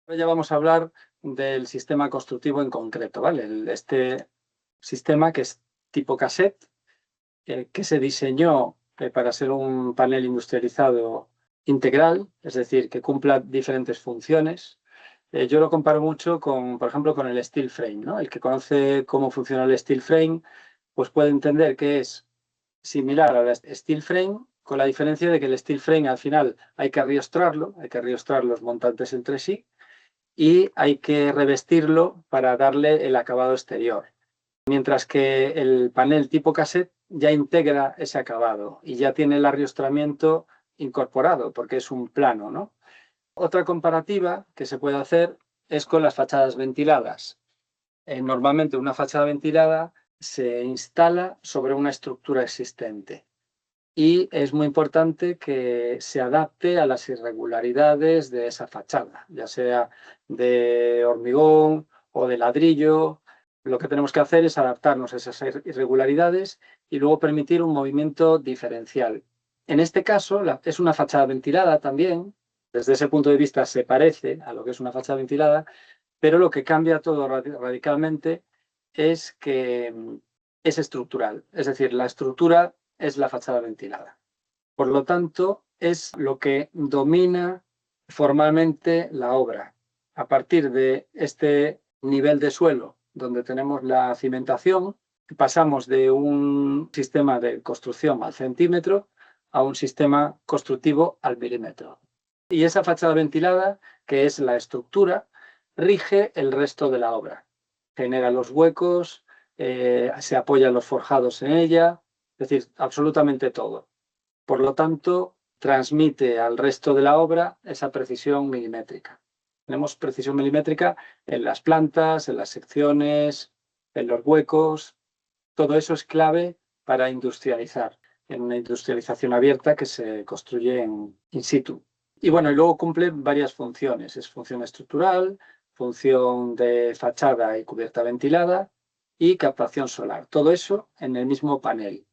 Ahora ya vamos a hablar del sistema constructivo en concreto, ¿vale? Este sistema que es tipo cassette, que se diseñó para ser un panel industrializado integral, es decir, que cumpla diferentes funciones. Yo lo comparo mucho con, por ejemplo, con el steel frame, ¿no? El que conoce cómo funciona el steel frame, pues puede entender que es similar al steel frame, con la diferencia de que el steel frame al final hay que riostrar los montantes entre sí, y hay que revestirlo para darle el acabado exterior. Mientras que el panel tipo cassette ya integra ese acabado y ya tiene el arriostramiento incorporado porque es un plano, ¿no? Otra comparativa que se puede hacer es con las fachadas ventiladas. Normalmente una fachada ventilada se instala sobre una estructura existente y es muy importante que se adapte a las irregularidades de esa fachada, ya sea de hormigón o de ladrillo. Lo que tenemos que hacer es adaptarnos a esas irregularidades y luego permitir un movimiento diferencial. En este caso, es una fachada ventilada también. Desde ese punto de vista se parece a lo que es una fachada ventilada, pero lo que cambia todo radicalmente es que es estructural. Es decir, la estructura es la fachada ventilada. Por lo tanto, es lo que domina formalmente la obra. A partir de este nivel de suelo, donde tenemos la cimentación, pasamos de un sistema de construcción al centímetro a un sistema constructivo al milímetro. Y esa fachada ventilada, que es la estructura, rige el resto de la obra. Genera los huecos, se apoyan los forjados en ella, es decir, absolutamente todo. Por lo tanto, transmite al resto de la obra esa precisión milimétrica. Tenemos precisión milimétrica en las plantas, en las secciones, en los huecos. Todo eso es clave para industrializar, en una industrialización abierta que se construye in situ. Y bueno, y luego cumple varias funciones. Es función estructural, función de fachada y cubierta ventilada y captación solar. Todo eso en el mismo panel.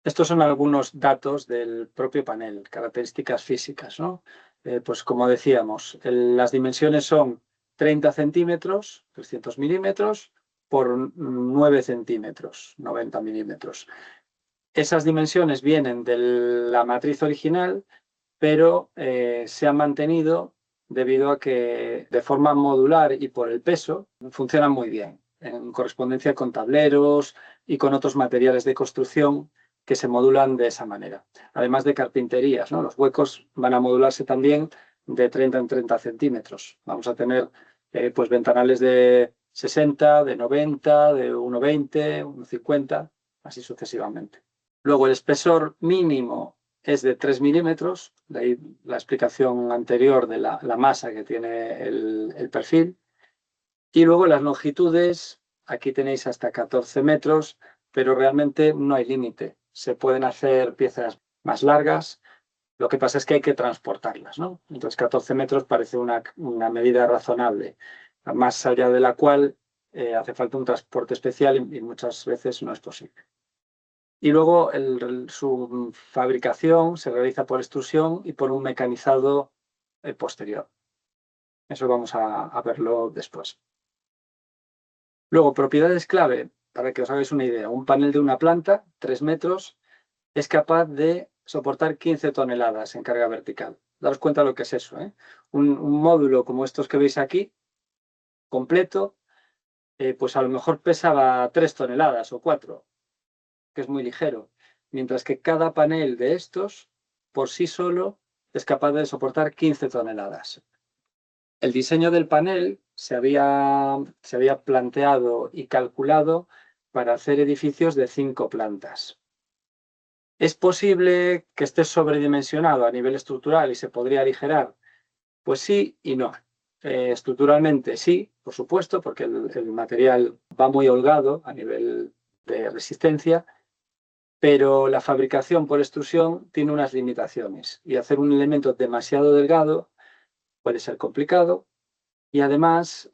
Estos son algunos datos del propio panel, características físicas, ¿no? Pues como decíamos, las dimensiones son 30 centímetros, 300 milímetros, por 9 centímetros, 90 milímetros. Esas dimensiones vienen de la matriz original, pero se han mantenido debido a que de forma modular y por el peso funcionan muy bien, en correspondencia con tableros y con otros materiales de construcción que se modulan de esa manera. Además de carpinterías, ¿no? Los huecos van a modularse también de 30 en 30 centímetros. Vamos a tener pues ventanales de 60, de 90, de 1,20, 1,50, así sucesivamente. Luego el espesor mínimo es de 3 milímetros, de ahí la explicación anterior de la masa que tiene el perfil. Y luego las longitudes, aquí tenéis hasta 14 metros, pero realmente no hay límite. Se pueden hacer piezas más largas, lo que pasa es que hay que transportarlas, ¿no? Entonces 14 metros parece una medida razonable, más allá de la cual hace falta un transporte especial y muchas veces no es posible. Y luego su fabricación se realiza por extrusión y por un mecanizado posterior. Eso vamos a verlo después. Luego, propiedades clave, para que os hagáis una idea. Un panel de una planta, 3 metros, es capaz de soportar 15 toneladas en carga vertical. Daros cuenta lo que es eso, ¿eh? Un módulo como estos que veis aquí, completo, pues a lo mejor pesaba 3 toneladas o 4, que es muy ligero. Mientras que cada panel de estos, por sí solo, es capaz de soportar 15 toneladas. El diseño del panel se había planteado y calculado para hacer edificios de 5 plantas. ¿Es posible que esté sobredimensionado a nivel estructural y se podría aligerar? Pues sí y no. Estructuralmente sí, por supuesto, porque el material va muy holgado a nivel de resistencia, pero la fabricación por extrusión tiene unas limitaciones y hacer un elemento demasiado delgado puede ser complicado y además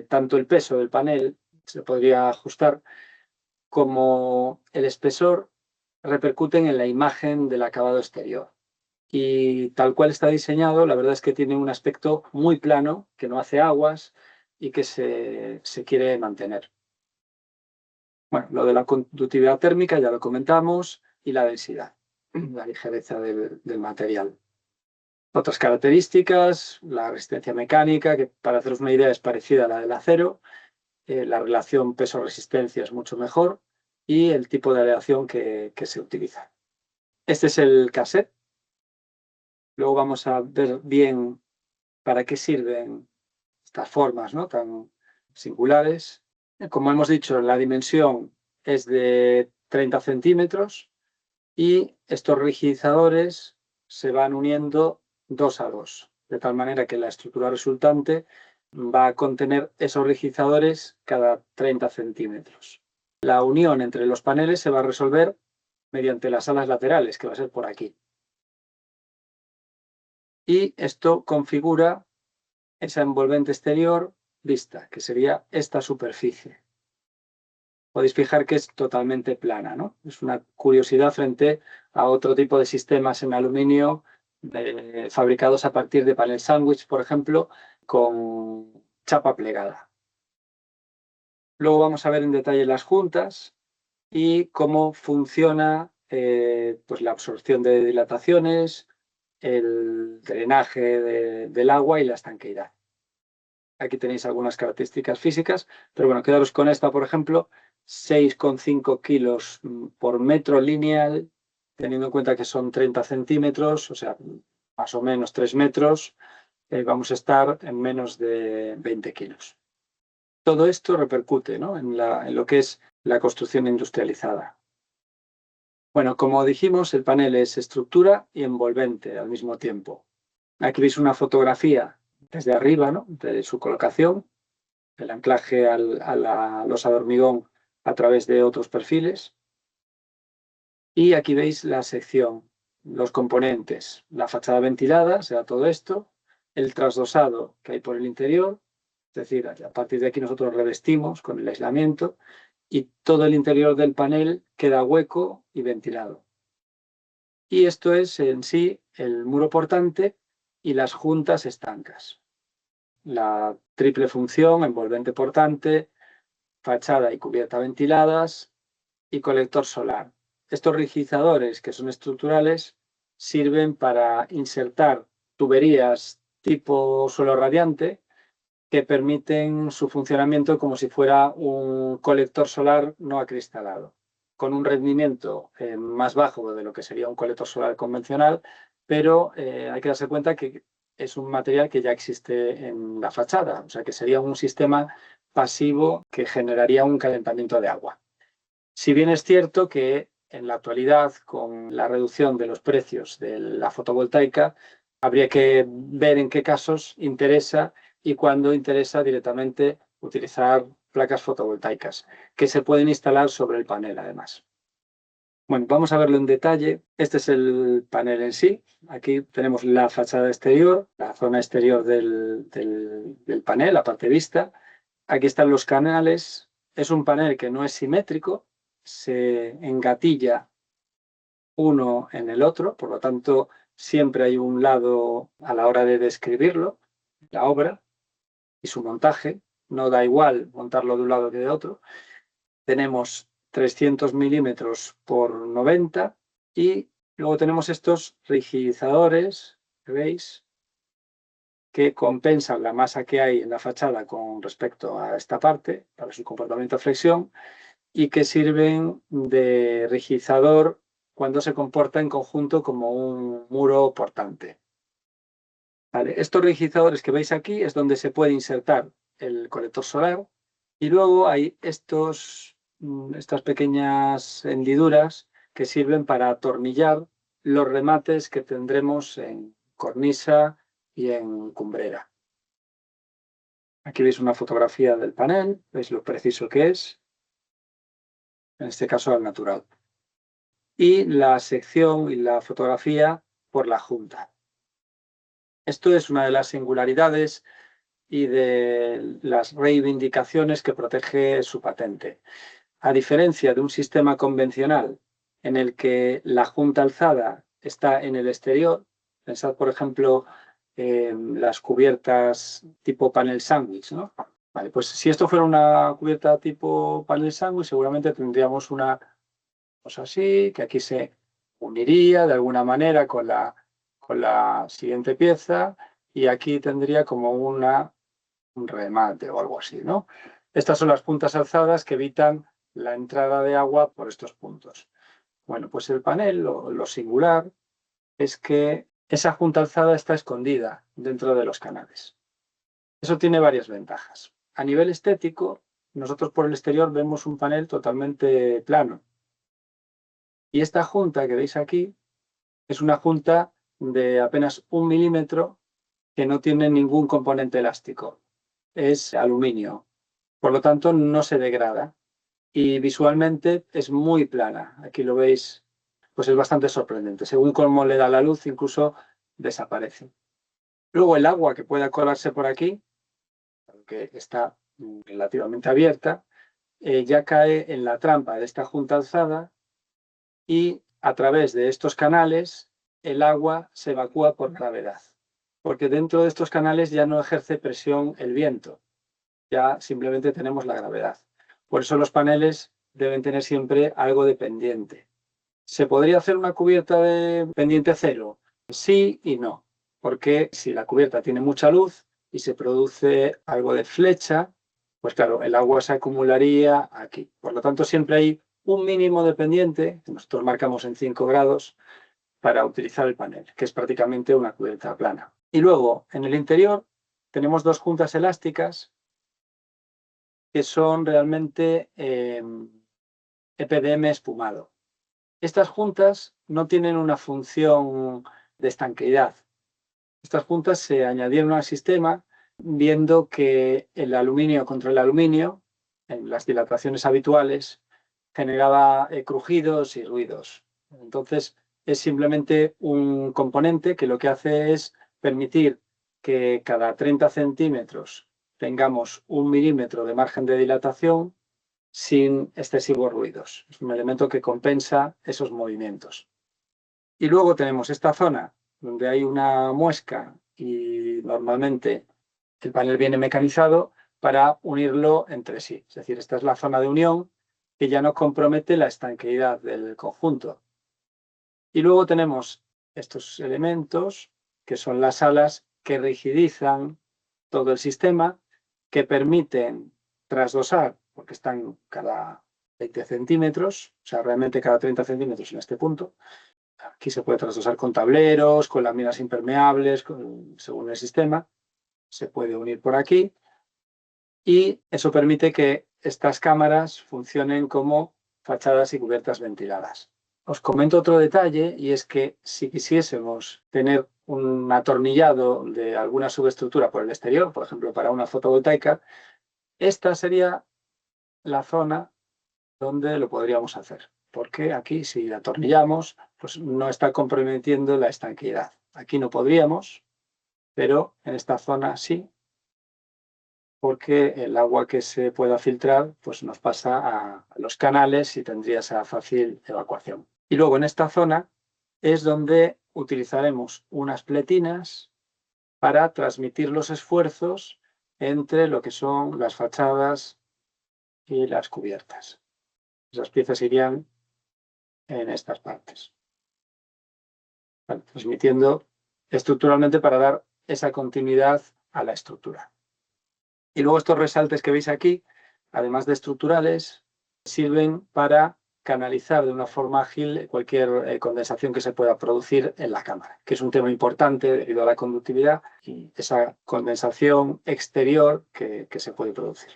tanto el peso del panel se podría ajustar como el espesor repercuten en la imagen del acabado exterior y tal cual está diseñado, la verdad es que tiene un aspecto muy plano, que no hace aguas y que se quiere mantener. Bueno, lo de la conductividad térmica ya lo comentamos y la densidad, la ligereza del material. Otras características, la resistencia mecánica, que para haceros una idea es parecida a la del acero, la relación peso-resistencia es mucho mejor y el tipo de aleación que se utiliza. Este es el cassette. Luego vamos a ver bien para qué sirven estas formas, ¿no?, tan singulares. Como hemos dicho, la dimensión es de 30 centímetros y estos rigidizadores se van uniendo 2 a 2, de tal manera que la estructura resultante va a contener esos rigidizadores cada 30 centímetros. La unión entre los paneles se va a resolver mediante las alas laterales, que va a ser por aquí. Y esto configura esa envolvente exterior vista, que sería esta superficie. Podéis fijar que es totalmente plana, ¿no? Es una curiosidad frente a otro tipo de sistemas en aluminio fabricados a partir de panel sándwich, por ejemplo, con chapa plegada. Luego vamos a ver en detalle las juntas y cómo funciona pues la absorción de dilataciones, el drenaje del agua y la estanqueidad. Aquí tenéis algunas características físicas, pero bueno, quedaros con esta, por ejemplo, 6,5 kilos por metro lineal, teniendo en cuenta que son 30 centímetros, o sea, más o menos 3 metros, vamos a estar en menos de 20 kilos. Todo esto repercute, ¿no?, en lo que es la construcción industrializada. Bueno, como dijimos, el panel es estructura y envolvente al mismo tiempo. Aquí veis una fotografía desde arriba, ¿no?, de su colocación, el anclaje a la losa de hormigón a través de otros perfiles. Y aquí veis la sección, los componentes, la fachada ventilada, será todo esto, el trasdosado que hay por el interior, es decir, a partir de aquí nosotros revestimos con el aislamiento y todo el interior del panel queda hueco y ventilado. Y esto es en sí el muro portante y las juntas estancas. La triple función, envolvente portante, fachada y cubierta ventiladas y colector solar. Estos rigidizadores, que son estructurales, sirven para insertar tuberías tipo suelo radiante que permiten su funcionamiento como si fuera un colector solar no acristalado, con un rendimiento más bajo de lo que sería un colector solar convencional, pero hay que darse cuenta que es un material que ya existe en la fachada, o sea que sería un sistema pasivo que generaría un calentamiento de agua. Si bien es cierto que en la actualidad, con la reducción de los precios de la fotovoltaica, habría que ver en qué casos interesa y cuándo interesa directamente utilizar placas fotovoltaicas, que se pueden instalar sobre el panel además. Bueno, vamos a verlo en detalle. Este es el panel en sí. Aquí tenemos la fachada exterior, la zona exterior del panel, la parte vista. Aquí están los canales. Es un panel que no es simétrico, se engatilla uno en el otro, por lo tanto siempre hay un lado a la hora de describirlo, la obra y su montaje, no da igual montarlo de un lado que de otro. Tenemos 300 milímetros por 90 y luego tenemos estos rigidizadores, ¿veis?, que compensan la masa que hay en la fachada con respecto a esta parte para su comportamiento de flexión y que sirven de rigidizador cuando se comporta en conjunto como un muro portante. Vale, estos rigidizadores que veis aquí es donde se puede insertar el colector solar y luego hay estas pequeñas hendiduras que sirven para atornillar los remates que tendremos en cornisa y en cumbrera. Aquí veis una fotografía del panel, veis lo preciso que es, en este caso al natural. Y la sección y la fotografía por la junta. Esto es una de las singularidades y de las reivindicaciones que protege su patente. A diferencia de un sistema convencional en el que la junta alzada está en el exterior, Pensad, por ejemplo, en las cubiertas tipo panel sándwich, ¿no? Vale, pues si esto fuera una cubierta tipo panel sándwich, seguramente tendríamos una cosa así, que aquí se uniría de alguna manera con la siguiente pieza y aquí tendría como un remate o algo así, ¿no? Estas son las puntas alzadas que evitan la entrada de agua por estos puntos. Bueno, pues el panel, lo singular, es que esa junta alzada está escondida dentro de los canales. Eso tiene varias ventajas. A nivel estético, nosotros por el exterior vemos un panel totalmente plano. Y esta junta que veis aquí es una junta de apenas 1 milímetro que no tiene ningún componente elástico. Es aluminio. Por lo tanto, no se degrada. Y visualmente es muy plana. Aquí lo veis, pues es bastante sorprendente. Según cómo le da la luz, incluso desaparece. Luego el agua que pueda colarse por aquí, que está relativamente abierta, ya cae en la trampa de esta junta alzada y a través de estos canales el agua se evacúa por gravedad. Porque dentro de estos canales ya no ejerce presión el viento, ya simplemente tenemos la gravedad. Por eso los paneles deben tener siempre algo de pendiente. ¿Se podría hacer una cubierta de pendiente cero? Sí y no, porque si la cubierta tiene mucha luz y se produce algo de flecha, pues claro, el agua se acumularía aquí. Por lo tanto, siempre hay un mínimo de pendiente, que nosotros marcamos en 5 grados, para utilizar el panel, que es prácticamente una cubierta plana. Y luego, en el interior, tenemos dos juntas elásticas que son realmente EPDM espumado. Estas juntas no tienen una función de estanqueidad. Estas juntas se añadieron al sistema viendo que el aluminio contra el aluminio, en las dilataciones habituales, generaba crujidos y ruidos. Entonces, es simplemente un componente que lo que hace es permitir que cada 30 centímetros tengamos 1 milímetro de margen de dilatación sin excesivos ruidos. Es un elemento que compensa esos movimientos. Y luego tenemos esta zona donde hay una muesca y normalmente el panel viene mecanizado para unirlo entre sí. Es decir, esta es la zona de unión que ya no compromete la estanqueidad del conjunto. Y luego tenemos estos elementos que son las alas que rigidizan todo el sistema, que permiten trasdosar, porque están cada 20 centímetros, o sea, realmente cada 30 centímetros en este punto. Aquí se puede trasdosar con tableros, con láminas impermeables, según el sistema. Se puede unir por aquí y eso permite que estas cámaras funcionen como fachadas y cubiertas ventiladas. Os comento otro detalle y es que si quisiésemos tener un atornillado de alguna subestructura por el exterior, por ejemplo para una fotovoltaica, esta sería la zona donde lo podríamos hacer. Porque aquí si atornillamos, pues no está comprometiendo la estanqueidad. Aquí no podríamos, pero en esta zona sí, porque el agua que se pueda filtrar pues nos pasa a los canales y tendría esa fácil evacuación. Y luego en esta zona es donde utilizaremos unas pletinas para transmitir los esfuerzos entre lo que son las fachadas y las cubiertas. Esas piezas irían en estas partes, ¿vale? Transmitiendo estructuralmente para dar esa continuidad a la estructura. Y luego estos resaltes que veis aquí, además de estructurales, sirven para canalizar de una forma ágil cualquier condensación que se pueda producir en la cámara, que es un tema importante debido a la conductividad y esa condensación exterior que se puede producir.